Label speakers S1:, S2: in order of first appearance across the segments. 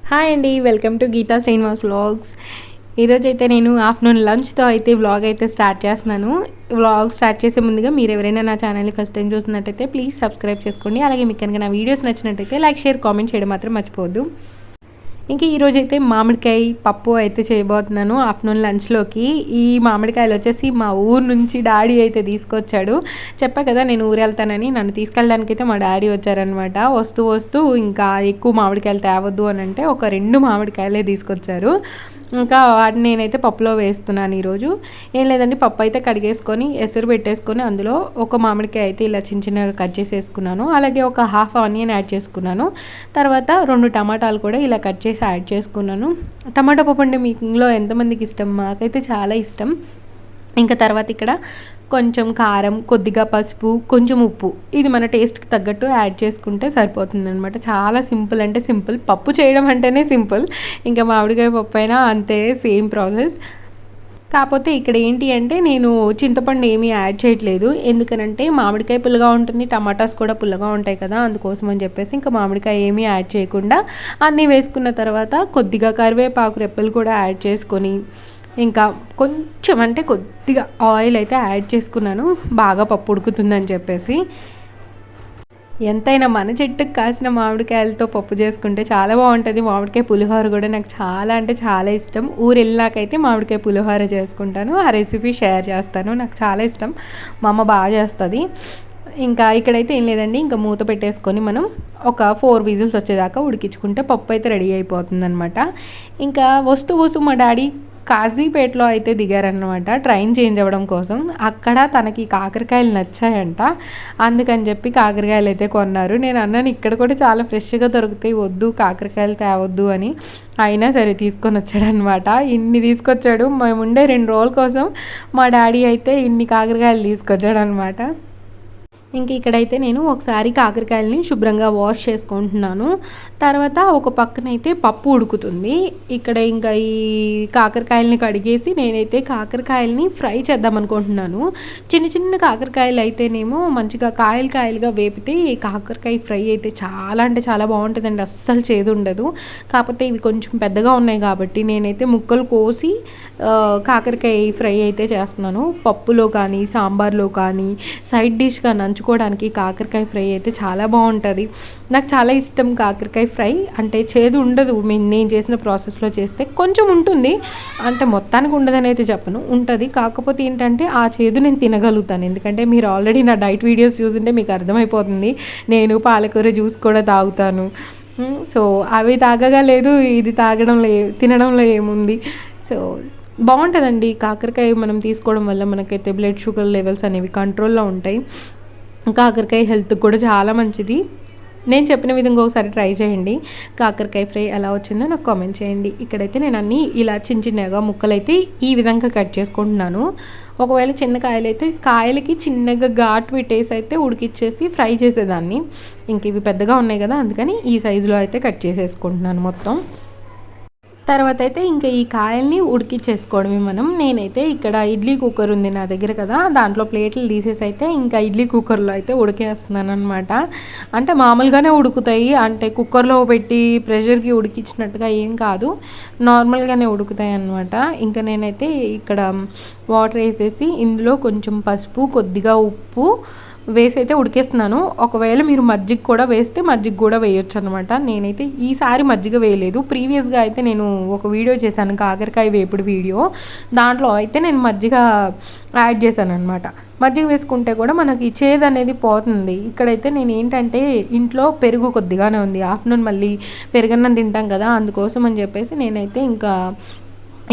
S1: Hi అండి, welcome to Geetha Srinivas vlogs. ఈరోజైతే నేను ఆఫ్టర్నూన్ లంచ్తో అయితే వ్లాగ్ అయితే స్టార్ట్ చేస్తున్నాను. వ్లాగ్ స్టార్ట్ చేసే ముందుగా మీరు ఎవరైనా నా ఛానల్ని ఫస్ట్ టైం చూస్తున్నట్టయితే ప్లీజ్ సబ్స్క్రైబ్ చేసుకోండి. అలాగే మీకు కనుక నా వీడియోస్ నచ్చినట్టయితే లైక్, షేర్, కామెంట్ చేయడం మాత్రం మర్చిపోవద్దు. ఇంకా ఈరోజైతే మామిడికాయ పప్పు అయితే చేయబోతున్నాను ఆఫ్టర్నూన్ లంచ్లోకి. ఈ మామిడికాయలు వచ్చేసి మా ఊరు నుంచి డాడీ అయితే తీసుకొచ్చాడు. చెప్పా కదా నేను ఊరు వెళ్తానని, నన్ను తీసుకెళ్ళడానికి అయితే మా డాడీ వచ్చారనమాట. వస్తూ ఇంకా ఎక్కువ మామిడికాయలు తేవద్దు అని అంటే ఒక 2 మామిడికాయలే తీసుకొచ్చారు. ఇంకా వాటిని నేనైతే పప్పులో వేస్తున్నాను ఈరోజు. ఏం లేదండి, పప్పు అయితే కడిగేసుకొని ఎసురు పెట్టేసుకొని అందులో ఒక మామిడికాయ అయితే ఇలా చిన్నగా కట్ చేసేసుకున్నాను. అలాగే ఒక హాఫ్ ఆనియన్ యాడ్ చేసుకున్నాను. తర్వాత 2 టమాటాలు కూడా ఇలా కట్ చేసి యాడ్ చేసుకున్నాను. టమాటా పప్పు అంటే మీలో ఎంతమందికి ఇష్టం? మాకైతే చాలా ఇష్టం. ఇంకా తర్వాత ఇక్కడ కొంచెం కారం, కొద్దిగా పసుపు, కొంచెం ఉప్పు, ఇది మన టేస్ట్కి తగ్గట్టు యాడ్ చేసుకుంటే సరిపోతుంది అనమాట. చాలా సింపుల్ అంటే సింపుల్. పప్పు చేయడం అంటేనే సింపుల్, ఇంకా మామిడికాయ పప్పు అయినా అంతే, సేమ్ ప్రాసెస్. కాకపోతే ఇక్కడ ఏంటి అంటే నేను చింతపండు ఏమీ యాడ్ చేయట్లేదు. ఎందుకనంటే మామిడికాయ పుల్లగా ఉంటుంది, టమాటాస్ కూడా పుల్లగా ఉంటాయి కదా, అందుకోసం అని చెప్పేసి ఇంకా మామిడికాయ ఏమీ యాడ్ చేయకుండా అన్నీ వేసుకున్న తర్వాత కొద్దిగా కరివేపాకు రెప్పలు కూడా యాడ్ చేసుకొని ఇంకా కొంచెం అంటే కొద్దిగా ఆయిల్ అయితే యాడ్ చేసుకున్నాను, బాగా పప్పు ఉడుకుతుందని చెప్పేసి. ఎంతైనా మన చెట్టుకు కాసిన మామిడికాయలతో పప్పు చేసుకుంటే చాలా బాగుంటుంది. మామిడికాయ పులిహోర కూడా నాకు చాలా అంటే చాలా ఇష్టం. ఊరు వెళ్ళినాకైతే మామిడికాయ పులిహోర చేసుకుంటాను, ఆ రెసిపీ షేర్ చేస్తాను. నాకు చాలా ఇష్టం, మా అమ్మ బాగా చేస్తుంది. ఇంకా ఇక్కడైతే ఏం లేదండి, ఇంకా మూత పెట్టేసుకొని మనం ఒక 4 విజిల్స్ వచ్చేదాకా ఉడికించుకుంటే పప్పు అయితే రెడీ అయిపోతుంది అనమాట. ఇంకా వస్తూ మా డాడీ కాజీపేటలో అయితే దిగారనమాట ట్రైన్ చేంజ్ అవ్వడం కోసం. అక్కడ తనకి కాకరకాయలు నచ్చాయంట, అందుకని చెప్పి కాకరకాయలు అయితే కొన్నారు. నేను అన్నాను ఇక్కడ కూడా చాలా ఫ్రెష్గా దొరుకుతాయి, వద్దు కాకరకాయలు తేవద్దు అని. అయినా సరే తీసుకొని వచ్చాడనమాట. ఇన్ని తీసుకొచ్చాడు, మేము ఉండే 2 రోజుల కోసం మా డాడీ అయితే ఇన్ని కాకరకాయలు తీసుకొచ్చాడు అనమాట. ఇంక ఇక్కడైతే నేను ఒకసారి కాకరకాయలని శుభ్రంగా వాష్ చేసుకుంటున్నాను. తర్వాత ఒక పక్కనైతే పప్పు ఉడుకుతుంది. ఇక్కడ ఇంకా ఈ కాకరకాయలని కడిగేసి నేనైతే కాకరకాయలని ఫ్రై చేద్దాం అనుకుంటున్నాను. చిన్న కాకరకాయలు అయితేనేమో మంచిగా కాయలుగా వేపితే కాకరకాయ ఫ్రై అయితే చాలా అంటే చాలా బాగుంటుందండి, అస్సలు చేదు ఉండదు. కాకపోతే ఇవి కొంచెం పెద్దగా ఉన్నాయి కాబట్టి నేనైతే ముక్కలు కోసి కాకరకాయ ఫ్రై అయితే చేస్తున్నాను. పప్పులో కానీ సాంబార్లో కానీ సైడ్ డిష్గా నంచుకోవడానికి కాకరకాయ ఫ్రై అయితే చాలా బాగుంటుంది. నాకు చాలా ఇష్టం కాకరకాయ ఫ్రై, అంటే చేదు ఉండదు. నేను చేసిన ప్రాసెస్లో చేస్తే కొంచెం ఉంటుంది, అంటే మొత్తానికి ఉండదని అయితే చెప్పను, ఉంటుంది. కాకపోతే ఏంటంటే ఆ చేదు నేను తినగలుగుతాను, ఎందుకంటే మీరు ఆల్రెడీ నా డైట్ వీడియోస్ చూస్తుంటే మీకు అర్థమైపోతుంది. నేను పాలకూర జ్యూస్ కూడా తాగుతాను. సో అవి తాగగా లేదు, ఇది తినడంలో ఏముంది. సో బాగుంటుందండి కాకరకాయ మనం తీసుకోవడం వల్ల మనకైతే బ్లడ్ షుగర్ లెవెల్స్ అనేవి కంట్రోల్లో ఉంటాయి. కాకరకాయ హెల్త్కి కూడా చాలా మంచిది. నేను చెప్పిన విధంగా ఒకసారి ట్రై చేయండి. కాకరకాయ ఫ్రై ఎలా వచ్చిందో నాకు కామెంట్ చేయండి. ఇక్కడైతే నేను అన్నీ ఇలా చిన్నగా ముక్కలైతే ఈ విధంగా కట్ చేసుకుంటున్నాను. ఒకవేళ చిన్న కాయలు అయితే కాయలకి చిన్నగా ఘాటు పెట్టేసి అయితే ఉడికిచ్చేసి ఫ్రై చేసేదాన్ని. ఇంక ఇవి పెద్దగా ఉన్నాయి కదా, అందుకని ఈ సైజులో అయితే కట్ చేసేసుకుంటున్నాను మొత్తం. తర్వాత అయితే ఇంకా ఈ కాయల్ని ఉడికిచ్చేసుకోవడమే మనం. నేనైతే ఇక్కడ ఇడ్లీ కుక్కర్ ఉంది నా దగ్గర కదా, దాంట్లో ప్లేట్లు తీసేసి అయితే ఇంకా ఇడ్లీ కుక్కర్లో అయితే ఉడికేస్తున్నాను అనమాట. అంటే మామూలుగానే ఉడుకుతాయి, అంటే కుక్కర్లో పెట్టి ప్రెషర్కి ఉడికించినట్టుగా ఏం కాదు, నార్మల్గానే ఉడుకుతాయి అనమాట. ఇంకా నేనైతే ఇక్కడ వాటర్ వేసేసి ఇందులో కొంచెం పసుపు, కొద్దిగా ఉప్పు వేసి అయితే ఉడికేస్తున్నాను. ఒకవేళ మీరు మజ్జిగ కూడా వేస్తే మజ్జిగ కూడా వేయొచ్చు అనమాట. నేనైతే ఈసారి మజ్జిగ వేయలేదు. ప్రీవియస్గా అయితే నేను ఒక వీడియో చేశాను, కాకరకాయ వేపుడు వీడియో, దాంట్లో అయితే నేను మజ్జిగ యాడ్ చేశాను అనమాట. మజ్జిగ వేసుకుంటే కూడా మనకి చేదు అనేది పోతుంది. ఇక్కడైతే నేను ఏంటంటే ఇంట్లో పెరుగు కొద్దిగానే ఉంది, ఆఫ్టర్నూన్ మళ్ళీ పెరుగన్నం తింటాం కదా, అందుకోసం అని చెప్పేసి నేనైతే ఇంకా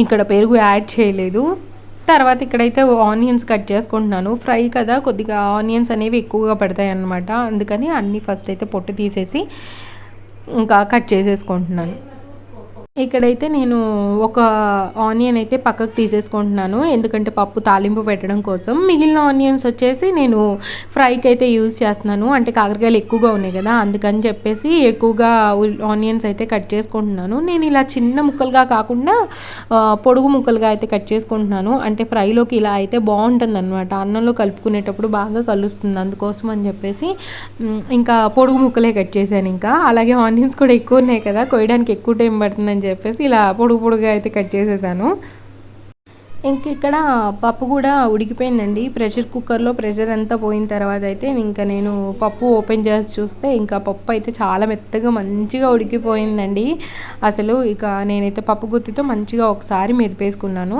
S1: ఇక్కడ పెరుగు యాడ్ చేయలేదు. తర్వాత ఇక్కడైతే ఆనియన్స్ కట్ చేసుకుంటున్నాను. ఫ్రై కదా, కొద్దిగా ఆనియన్స్ అనేవి ఎక్కువగా పడతాయి అన్నమాట, అందుకని అన్నీ ఫస్ట్ అయితే పొట్టు తీసేసి ఇంకా కట్ చేసేసుకుంటున్నాను. ఇక్కడైతే నేను ఒక ఆనియన్ అయితే పక్కకు తీసేసుకుంటున్నాను, ఎందుకంటే పప్పు తాలింపు పెట్టడం కోసం. మిగిలిన ఆనియన్స్ వచ్చేసి నేను ఫ్రైకి అయితే యూజ్ చేస్తున్నాను. అంటే కాకరకాయలు ఎక్కువగా ఉన్నాయి కదా, అందుకని చెప్పేసి ఎక్కువగా ఆనియన్స్ అయితే కట్ చేసుకుంటున్నాను. నేను ఇలా చిన్న ముక్కలుగా కాకుండా పొడుగు ముక్కలుగా అయితే కట్ చేసుకుంటున్నాను. అంటే ఫ్రైలోకి ఇలా అయితే బాగుంటుంది అనమాట, అన్నంలో కలుపుకునేటప్పుడు బాగా కలుస్తుంది. అందుకోసం అని చెప్పేసి ఇంకా పొడుగు ముక్కలే కట్ చేశాను. ఇంకా అలాగే ఆనియన్స్ కూడా ఎక్కువ ఉన్నాయి కదా, కోయడానికి ఎక్కువ టైం పడుతుందని చెప్పేసి ఇలా పొడుగు పొడుగుగా అయితే కట్ చేసేసాను. ఇంక ఇక్కడ పప్పు కూడా ఉడికిపోయిందండి. ప్రెషర్ కుక్కర్లో ప్రెషర్ అంతా పోయిన తర్వాత అయితే ఇంకా నేను పప్పు ఓపెన్ చేసి చూస్తే ఇంకా పప్పు అయితే చాలా మెత్తగా మంచిగా ఉడికిపోయిందండి. అసలు ఇక నేనైతే పప్పు గుత్తితో మంచిగా ఒకసారి మెదిపేసుకున్నాను.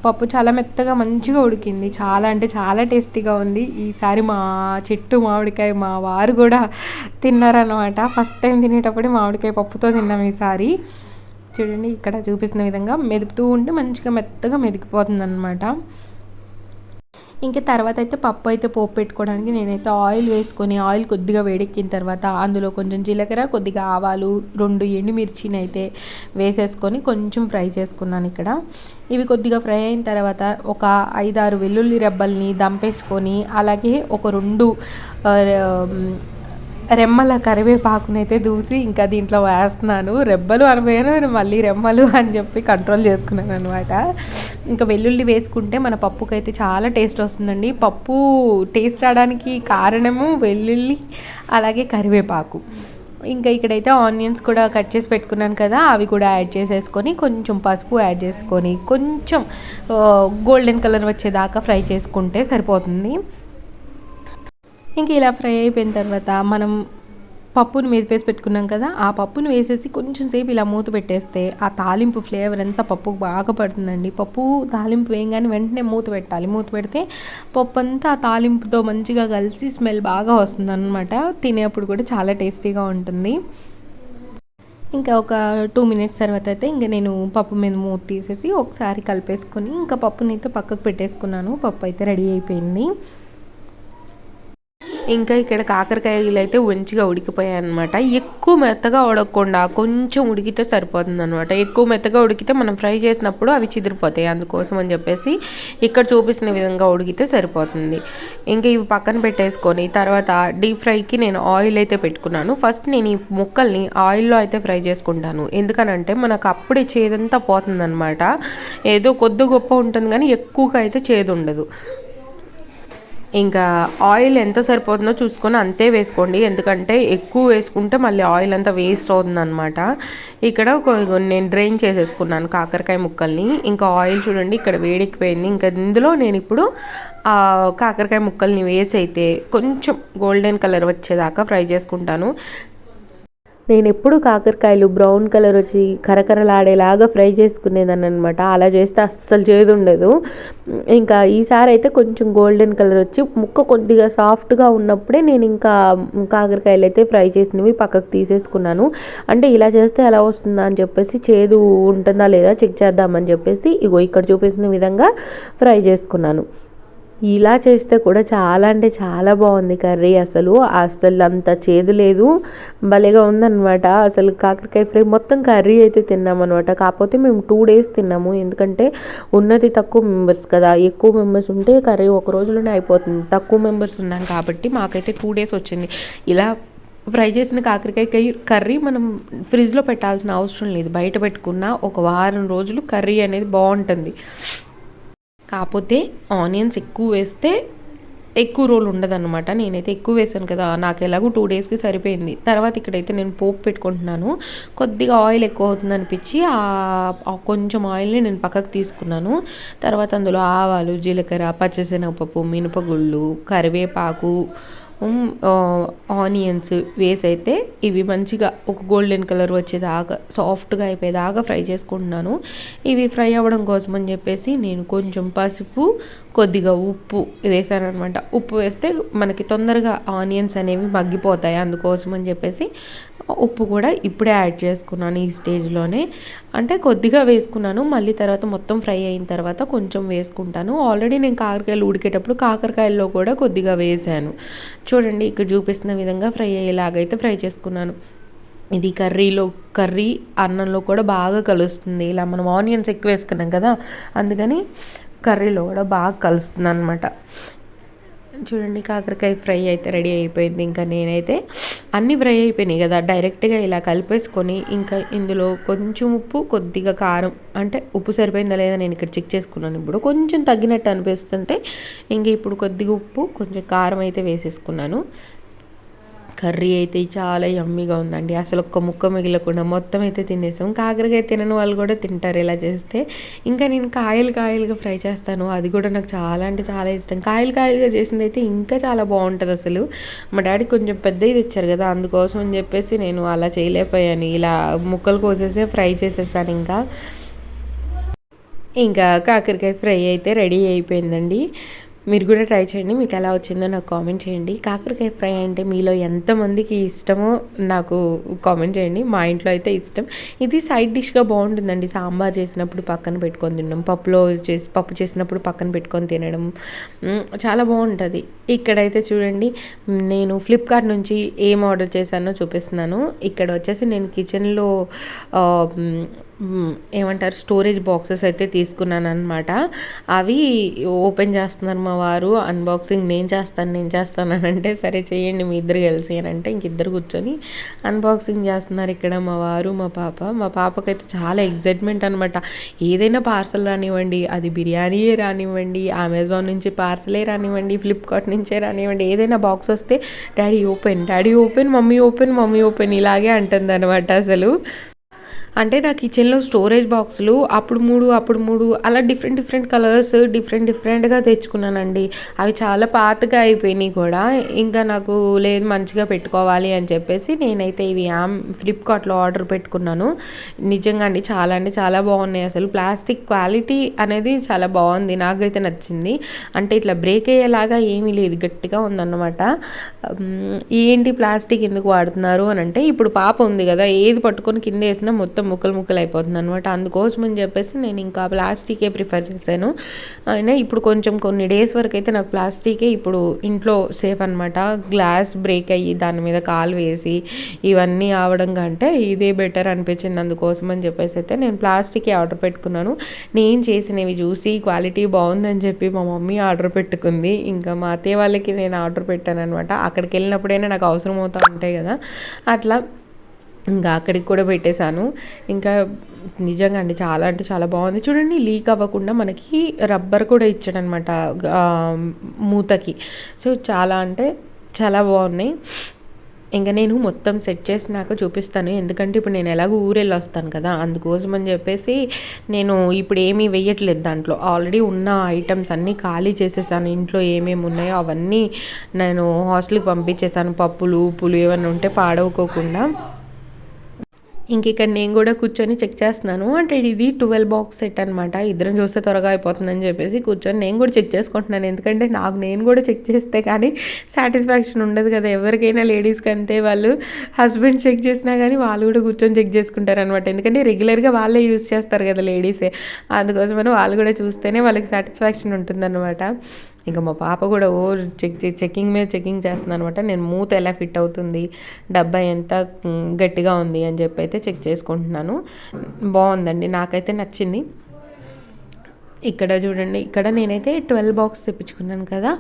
S1: పప్పు చాలా మెత్తగా మంచిగా ఉడికింది. చాలా అంటే చాలా టేస్టీగా ఉంది. ఈసారి మా చెట్టు మామిడికాయ మా వారు కూడా తిన్నారనమాట. ఫస్ట్ టైం తినేటప్పుడే మామిడికాయ పప్పుతో తిన్నాం ఈసారి. చూడండి ఇక్కడ చూపిస్తున్న విధంగా మెదుపుతూ ఉంటే మంచిగా మెత్తగా మెదికిపోతుంది అనమాట. ఇంకా తర్వాత అయితే పప్పు అయితే పోపు పెట్టుకోవడానికి నేనైతే ఆయిల్ వేసుకొని, ఆయిల్ కొద్దిగా వేడెక్కిన తర్వాత అందులో కొంచెం జీలకర్ర, కొద్దిగా ఆవాలు, 2 ఎండుమిర్చిని అయితే వేసేసుకొని కొంచెం ఫ్రై చేసుకున్నాను. ఇక్కడ ఇవి కొద్దిగా ఫ్రై అయిన తర్వాత ఒక 5-6 వెల్లుల్లి రెబ్బల్ని దంపేసుకొని, అలాగే ఒక 2 రెమ్మల కరివేపాకునైతే దూసి ఇంకా దీంట్లో వేస్తున్నాను. రెబ్బలు అనబోయాను, మళ్ళీ రెమ్మలు అని చెప్పి కంట్రోల్ చేసుకున్నాను అనమాట. ఇంకా వెల్లుల్లి వేసుకుంటే మన పప్పుకైతే చాలా టేస్ట్ వస్తుందండి. పప్పు టేస్ట్ రావడానికి కారణము వెల్లుల్లి అలాగే కరివేపాకు. ఇంకా ఇక్కడైతే ఆనియన్స్ కూడా కట్ చేసి పెట్టుకున్నాను కదా, అవి కూడా యాడ్ చేసేసుకొని కొంచెం పసుపు యాడ్ చేసుకొని కొంచెం గోల్డెన్ కలర్ వచ్చేదాకా ఫ్రై చేసుకుంటే సరిపోతుంది. ఇంక ఇలా ఫ్రై అయిపోయిన తర్వాత మనం పప్పును మెదిపేసి పెట్టుకున్నాం కదా, ఆ పప్పును వేసేసి కొంచెం సేపు ఇలా మూత పెట్టేస్తే ఆ తాలింపు ఫ్లేవర్ అంతా పప్పుకు బాగా పడుతుందండి. పప్పు తాలింపు వేయగానే వెంటనే మూత పెట్టాలి. మూత పెడితే పప్పు అంతా ఆ తాలింపుతో మంచిగా కలిసి స్మెల్ బాగా వస్తుంది అనమాట. తినేప్పుడు కూడా చాలా టేస్టీగా ఉంటుంది. ఇంకా ఒక 2 మినిట్స్ తర్వాత అయితే ఇంకా నేను పప్పు మీద మూత తీసేసి ఒకసారి కలిపేసుకొని ఇంకా పప్పునైతే పక్కకు పెట్టేసుకున్నాను. పప్పు అయితే రెడీ అయిపోయింది. ఇంకా ఇక్కడ కాకరకాయలు అయితే మంచిగా ఉడికిపోయాయి అనమాట. ఎక్కువ మెత్తగా ఉడకకుండా కొంచెం ఉడికితే సరిపోతుంది అనమాట. ఎక్కువ మెత్తగా ఉడికితే మనం ఫ్రై చేసినప్పుడు అవి చిదిరిపోతాయి. అందుకోసం అని చెప్పేసి ఇక్కడ చూపిస్తున్న విధంగా ఉడికితే సరిపోతుంది. ఇంకా ఇవి పక్కన పెట్టేసుకొని తర్వాత డీప్ ఫ్రైకి నేను ఆయిల్ అయితే పెట్టుకున్నాను. ఫస్ట్ నేను ఈ ముక్కల్ని ఆయిల్లో అయితే ఫ్రై చేసుకుంటాను. ఎందుకనంటే మనకు అప్పుడే చేదంతా పోతుంది అనమాట. ఏదో కొద్ది గొప్ప ఉంటుంది కానీ ఎక్కువగా అయితే చేదు ఉండదు. ఇంకా ఆయిల్ ఎంత సరిపోతుందో చూసుకొని అంతే వేసుకోండి, ఎందుకంటే ఎక్కువ వేసుకుంటే మళ్ళీ ఆయిల్ అంతా వేస్ట్ అవుతుంది అనమాట. ఇక్కడ నేను డ్రైన్ చేసేసుకున్నాను కాకరకాయ ముక్కల్ని. ఇంకా ఆయిల్ చూడండి ఇక్కడ వేడెక్కిపోయింది. ఇంకా ఇందులో నేను ఇప్పుడు కాకరకాయ ముక్కల్ని వేసి అయితే కొంచెం గోల్డెన్ కలర్ వచ్చేదాకా ఫ్రై చేసుకుంటాను. నేను ఎప్పుడు కాకరకాయలు బ్రౌన్ కలర్ వచ్చి కరకరలాడేలాగా ఫ్రై చేసుకునేదాన్ని అనమాట. అలా చేస్తే అస్సలు చేదు ఉండదు. ఇంకా ఈసారి అయితే కొంచెం గోల్డెన్ కలర్ వచ్చి ముక్క కొద్దిగా సాఫ్ట్గా ఉన్నప్పుడే నేను ఇంకా కాకరకాయలు అయితే ఫ్రై చేసినవి పక్కకు తీసేసుకున్నాను. అంటే ఇలా చేస్తే ఎలా వస్తుందా అని చెప్పేసి, చేదు ఉంటుందా లేదా చెక్ చేద్దామని చెప్పేసి ఇగో ఇక్కడ చూపిస్తున్న విధంగా ఫ్రై చేసుకున్నాను. ఇలా చేస్తే కూడా చాలా అంటే చాలా బాగుంది కర్రీ. అసలు అంత చేదు లేదు, భలేగా ఉందన్నమాట. అసలు కాకరకాయ ఫ్రై మొత్తం కర్రీ అయితే తిన్నామన్నమాట. కాకపోతే మేము 2 days తిన్నాము, ఎందుకంటే ఉన్నది తక్కువ మెంబర్స్ కదా. ఎక్కువ మెంబర్స్ ఉంటే కర్రీ ఒక రోజులోనే అయిపోతుంది. తక్కువ మెంబర్స్ ఉన్నాం కాబట్టి మాకైతే 2 days వచ్చింది. ఇలా ఫ్రై చేసిన కాకరకాయ కర్రీ మనం ఫ్రిడ్జ్లో పెట్టాల్సిన అవసరం లేదు. బయట పెట్టుకున్న ఒక వారం రోజులు కర్రీ అనేది బాగుంటుంది. కాకపోతే ఆనియన్స్ ఎక్కువ వేస్తే ఎక్కువ రోజులు ఉండదన్నమాట. నేనైతే ఎక్కువ వేసాను కదా, నాకు ఎలాగో 2 daysకి సరిపోయింది. తర్వాత ఇక్కడైతే నేను పోపు పెట్టుకుంటున్నాను. కొద్దిగా ఆయిల్ ఎక్కువ అవుతుంది అనిపించి కొంచెం ఆయిల్ని నేను పక్కకు తీసుకున్నాను. తర్వాత అందులో ఆవాలు, జీలకర్ర, పచ్చిశనగపప్పు, మినపగుళ్ళు, కరివేపాకు, ఆనియన్స్ వేసి అయితే ఇవి మంచిగా ఒక గోల్డెన్ కలర్ వచ్చేదాకా సాఫ్ట్గా అయిపోయేదాకా ఫ్రై చేసుకుంటున్నాను. ఇవి ఫ్రై అవ్వడం కోసం అని చెప్పేసి నేను కొంచెం పసుపు, కొద్దిగా ఉప్పు వేసాను అనమాట. ఉప్పు వేస్తే మనకి తొందరగా ఆనియన్స్ అనేవి మగ్గిపోతాయి. అందుకోసం అని చెప్పేసి ఉప్పు కూడా ఇప్పుడే యాడ్ చేసుకున్నాను ఈ స్టేజ్లోనే. అంటే కొద్దిగా వేసుకున్నాను, మళ్ళీ తర్వాత మొత్తం ఫ్రై అయిన తర్వాత కొంచెం వేసుకుంటాను. ఆల్రెడీ నేను కాకరకాయలు ఉడికేటప్పుడు కాకరకాయల్లో కూడా కొద్దిగా వేసాను. చూడండి ఇక్కడ చూపిస్తున్న విధంగా ఫ్రై అయ్యేలాగైతే ఫ్రై చేసుకున్నాను. ఇది కర్రీ అన్నంలో కూడా బాగా కలుస్తుంది. ఇలా మనం ఆనియన్స్ ఎక్కువ వేసుకున్నాం కదా, అందుకని కర్రీలో కూడా బాగా కలుస్తుంది అనమాట. చూడండి, కాకరకాయ ఫ్రై అయితే రెడీ అయిపోయింది. ఇంకా నేనైతే అన్నీ ఫ్రై అయిపోయినాయి కదా, డైరెక్ట్గా ఇలా కలిపేసుకొని ఇంకా ఇందులో కొంచెం ఉప్పు, కొద్దిగా కారం, అంటే ఉప్పు సరిపోయిందా లేదా నేను ఇక్కడ చెక్ చేసుకున్నాను. ఇప్పుడు కొంచెం తగ్గినట్టు అనిపిస్తుంటే ఇంక ఇప్పుడు కొద్దిగా ఉప్పు, కొంచెం కారం అయితే వేసేసుకున్నాను. కర్రీ అయితే చాలా యమ్మీగా ఉందండి. అసలు ఒక్క ముక్క మిగలకుండా మొత్తం అయితే తినేసాం. కాకరకాయ తినని వాళ్ళు కూడా తింటారు ఇలా చేస్తే. ఇంకా నేను కాయలుగా ఫ్రై చేస్తాను, అది కూడా నాకు చాలా అంటే చాలా ఇష్టం. కాయలుగా చేసింది అయితే ఇంకా చాలా బాగుంటుంది అసలు. మా డాడీ కొంచెం పెద్దవి తెచ్చారు కదా, అందుకోసం అని చెప్పేసి నేను అలా చేయలేకపోయాను. ఇలా ముక్కలు కోసేసి ఫ్రై చేసేసాను. ఇంకా కాకరకాయ ఫ్రై అయితే రెడీ అయిపోయిందండి. మీరు కూడా ట్రై చేయండి, మీకు ఎలా వచ్చిందో నాకు కామెంట్ చేయండి. కాకరకాయ ఫ్రై అంటే మీలో ఎంతమందికి ఇష్టమో నాకు కామెంట్ చేయండి. మా ఇంట్లో అయితే ఇష్టం. ఇది సైడ్ డిష్గా బాగుంటుందండి. సాంబార్ చేసినప్పుడు పక్కన పెట్టుకొని తినడం, పప్పు చేసినప్పుడు పక్కన పెట్టుకొని తినడం చాలా బాగుంటుంది. ఇక్కడైతే చూడండి, నేను ఫ్లిప్కార్ట్ నుంచి ఏం ఆర్డర్ చేశానో చూపిస్తున్నాను. ఇక్కడ వచ్చేసి నేను కిచెన్లో ఏమంటారు స్టోరేజ్ బాక్సెస్ అయితే తీసుకున్నాను అనమాట. అవి ఓపెన్ చేస్తున్నారు మా వారు. అన్బాక్సింగ్ నేను చేస్తాను అని అంటే, సరే చేయండి మీ ఇద్దరు కలిసి అని అంటే ఇంకిద్దరు కూర్చొని అన్బాక్సింగ్ చేస్తున్నారు ఇక్కడ మా వారు, మా పాపకైతే చాలా ఎగ్జైట్మెంట్ అనమాట. ఏదైనా పార్సల్ రానివ్వండి, అది బిర్యానీయే రానివ్వండి, అమెజాన్ నుంచి పార్సలే రానివ్వండి, ఫ్లిప్కార్ట్ నుంచే రానివ్వండి, ఏదైనా బాక్స్ వస్తే డాడీ ఓపెన్ మమ్మీ ఓపెన్ ఇలాగే అంటుంది అనమాట. అసలు అంటే నా కిచెన్లో స్టోరేజ్ బాక్సులు అప్పుడు మూడు అలా డిఫరెంట్ కలర్స్ డిఫరెంట్గా తెచ్చుకున్నానండి. అవి చాలా పాతగా అయిపోయినాయి కూడా. ఇంకా నాకు లేదు మంచిగా పెట్టుకోవాలి అని చెప్పేసి నేనైతే ఇవి ఫ్లిప్కార్ట్లో ఆర్డర్ పెట్టుకున్నాను. నిజంగా అండి చాలా అంటే చాలా బాగున్నాయి. అసలు ప్లాస్టిక్ క్వాలిటీ అనేది చాలా బాగుంది, నాకైతే నచ్చింది. అంటే ఇట్లా బ్రేక్ అయ్యేలాగా ఏమీ లేదు, గట్టిగా ఉందన్నమాట. ఏంటి ప్లాస్టిక్ ఎందుకు వాడుతున్నారు అని అంటే, ఇప్పుడు పాప ఉంది కదా, ఏది పట్టుకొని కింద వేసినా మొత్తం ముక్కలు అయిపోతుంది అనమాట. అందుకోసం అని చెప్పేసి నేను ఇంకా ప్లాస్టికే ప్రిఫర్ చేశాను. అయినా ఇప్పుడు కొన్ని డేస్ వరకు అయితే నాకు ప్లాస్టికే ఇప్పుడు ఇంట్లో సేఫ్ అనమాట. గ్లాస్ బ్రేక్ అయ్యి దాని మీద కాలు వేసి ఇవన్నీ అవడం కంటే ఇదే బెటర్ అనిపించింది. అందుకోసం అని చెప్పేసి అయితే నేను ప్లాస్టికే ఆర్డర్ పెట్టుకున్నాను. నేను చేసినవి చూసి క్వాలిటీ బాగుందని చెప్పి మా మమ్మీ ఆర్డర్ పెట్టుకుంది. ఇంకా మా అత్తయ్య వాళ్ళకి నేను ఆర్డర్ పెట్టాను అనమాట. అక్కడికి వెళ్ళినప్పుడైనా నాకు అవసరం అవుతూ ఉంటాయి కదా, అట్లా ఇంకా అక్కడికి కూడా పెట్టేశాను. ఇంకా నిజంగా అండి చాలా అంటే చాలా బాగుంది. చూడండి, లీక్ అవ్వకుండా మనకి రబ్బర్ కూడా ఇచ్చాడనమాట మూతకి. సో చాలా అంటే చాలా బాగున్నాయి. ఇంకా నేను మొత్తం సెట్ చేసినాక చూపిస్తాను, ఎందుకంటే ఇప్పుడు నేను ఎలాగో ఊరెళ్ళి వస్తాను కదా, అందుకోసం అని చెప్పేసి నేను ఇప్పుడు ఏమీ వేయట్లేదు. దాంట్లో ఆల్రెడీ ఉన్న ఐటమ్స్ అన్నీ ఖాళీ చేసేసాను. ఇంట్లో ఏమేమి ఉన్నాయో అవన్నీ నేను హాస్టల్కి పంపించేసాను. పప్పులు ఉప్పులు ఏమైనా ఉంటే పాడవుకోకుండా. ఇంక ఇక్కడ నేను కూడా కూర్చొని చెక్ చేస్తున్నాను. అంటే ఇది 12 బాక్స్ సెట్ అనమాట. ఇద్దరం చూస్తే త్వరగా అయిపోతుందని చెప్పేసి కూర్చొని నేను కూడా చెక్ చేసుకుంటున్నాను. ఎందుకంటే నేను కూడా చెక్ చేస్తే కానీ సాటిస్ఫాక్షన్ ఉండదు కదా, ఎవరికైనా లేడీస్కి అంతే. వాళ్ళు హస్బెండ్ చెక్ చేసినా కానీ వాళ్ళు కూడా కూర్చొని చెక్ చేసుకుంటారు అనమాట. ఎందుకంటే రెగ్యులర్గా వాళ్ళే యూజ్ చేస్తారు కదా లేడీసే, అందుకోసమని వాళ్ళు కూడా చూస్తేనే వాళ్ళకి సాటిస్ఫాక్షన్ ఉంటుందన్నమాట. ఇంకా మా పాప కూడా చెక్కింగ్ మీద చెక్కింగ్ చేస్తుంది అనమాట. నేను మూత ఎలా ఫిట్ అవుతుంది, డబ్బా ఎంత గట్టిగా ఉంది అని చెప్పి అయితే చెక్ చేసుకుంటున్నాను. బాగుందండి, నాకైతే నచ్చింది. ఇక్కడ చూడండి, ఇక్కడ నేనైతే 12 బాక్స్ తెప్పించుకున్నాను కదా.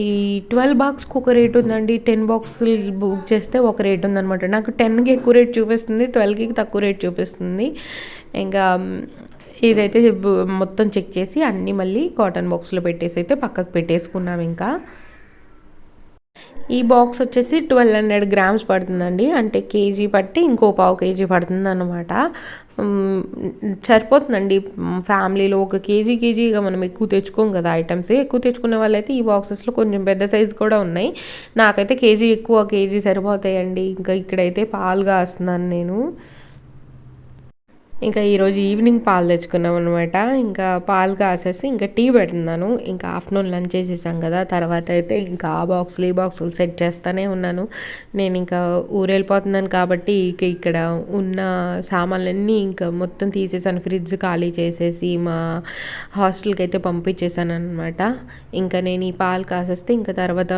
S1: ఈ 12 బాక్స్కి ఒక రేట్ ఉందండి, 10 బాక్సులు బుక్ చేస్తే ఒక రేట్ ఉందనమాట. నాకు 10కి ఎక్కువ రేట్ చూపిస్తుంది, 12కి తక్కువ రేట్ చూపిస్తుంది. ఇంకా ఇదైతే మొత్తం చెక్ చేసి అన్నీ మళ్ళీ కాటన్ బాక్స్లో పెట్టేసి అయితే పక్కకు పెట్టేసుకున్నాం. ఇంకా ఈ బాక్స్ వచ్చేసి 1200 గ్రామ్స్ పడుతుందండి. అంటే కేజీ పట్టి ఇంకో పావు కేజీ పడుతుంది అన్నమాట. సరిపోతుందండి ఫ్యామిలీలో. ఒక కేజీగా మనం ఎక్కువ తెచ్చుకోం కదా ఐటమ్స్. ఎక్కువ తెచ్చుకునే వాళ్ళైతే ఈ బాక్సెస్లో కొంచెం పెద్ద సైజు కూడా ఉన్నాయి. నాకైతే కేజీ సరిపోతాయండి. ఇంకా ఇక్కడైతే పాలు కాస్తున్నాను నేను. ఇంకా ఈరోజు ఈవినింగ్ పాలు తెచ్చుకున్నాం అనమాట. ఇంకా పాలు కాసేసి ఇంకా టీ పెడుతున్నాను. ఇంకా ఆఫ్టర్నూన్ లంచ్ చేసేసాం కదా, తర్వాత అయితే ఇంకా ఆ బాక్సులు ఈ బాక్సులు సెట్ చేస్తూనే ఉన్నాను. నేను ఇంకా ఊరెళ్ళిపోతున్నాను కాబట్టి ఇక్కడ ఉన్న సామాన్లన్నీ ఇంకా మొత్తం తీసేసాను. ఫ్రిడ్జ్ ఖాళీ చేసేసి మా హాస్టల్కి అయితే పంపించేసాను అనమాట. ఇంకా నేను ఈ పాలు కాసేస్తే ఇంకా తర్వాత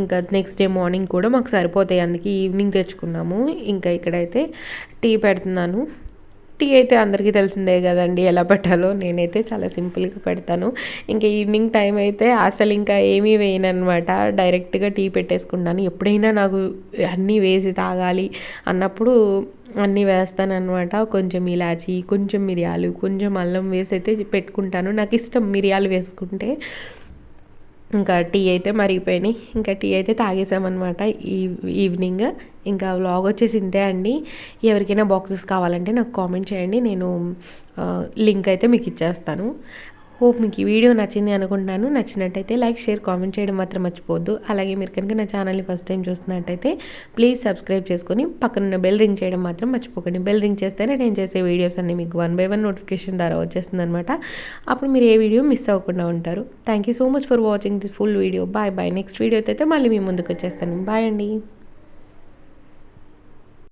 S1: ఇంకా నెక్స్ట్ డే మార్నింగ్ కూడా మాకు సరిపోతాయి, అందుకే ఈవినింగ్ తెచ్చుకున్నాము. ఇంకా ఇక్కడైతే టీ పెడుతున్నాను. టీ అయితే అందరికీ తెలిసిందే కదండి ఎలా పెట్టాలో. నేనైతే చాలా సింపుల్గా పెడతాను. ఇంకా ఈవినింగ్ టైం అయితే అసలు ఇంకా ఏమీ వేయను అనమాట, డైరెక్ట్గా టీ పెట్టేసుకుంటాను. ఎప్పుడైనా నాకు అన్నీ వేసి తాగాలి అన్నప్పుడు అన్నీ వేస్తానన్నమాట. కొంచెం ఇలాచి, కొంచెం మిరియాలు, కొంచెం అల్లం వేసి అయితే పెట్టుకుంటాను. నాకు ఇష్టం మిరియాలు వేసుకుంటే. ఇంకా టీ అయితే మరిగిపోయినాయి. ఇంకా టీ అయితే తాగేసామన్నమాట ఈవినింగ్. ఇంకా వ్లాగ్ వచ్చేసి ఇంతే అండి. ఎవరికైనా బాక్సెస్ కావాలంటే నాకు కామెంట్ చేయండి, నేను లింక్ అయితే మీకు ఇచ్చేస్తాను. హోప్ మీకు ఈ వీడియో నచ్చింది అనుకుంటున్నాను. నచ్చినట్టయితే లైక్, షేర్, కామెంట్ చేయడం మాత్రం మర్చిపోవద్దు. అలాగే మీరు కనుక నా ఛానల్ని ఫస్ట్ టైం చూస్తున్నట్టయితే ప్లీజ్ సబ్స్క్రైబ్ చేసుకొని పక్కన బెల్ రింగ్ చేయడం మాత్రం మర్చిపోకండి. బెల్ రింగ్ చేస్తేనే నేను చేసే వీడియోస్ అన్నీ మీకు 1 by 1 నోటిఫికేషన్ ద్వారా వచ్చేస్తుంది అనమాట. అప్పుడు మీరు ఏ వీడియో మిస్ అవ్వకుండా ఉంటారు. Thank you so much for watching this full video. Bye bye. Next వీడియోతో అయితే మళ్ళీ మీ ముందుకు వచ్చేస్తాను. బాయ్ అండి.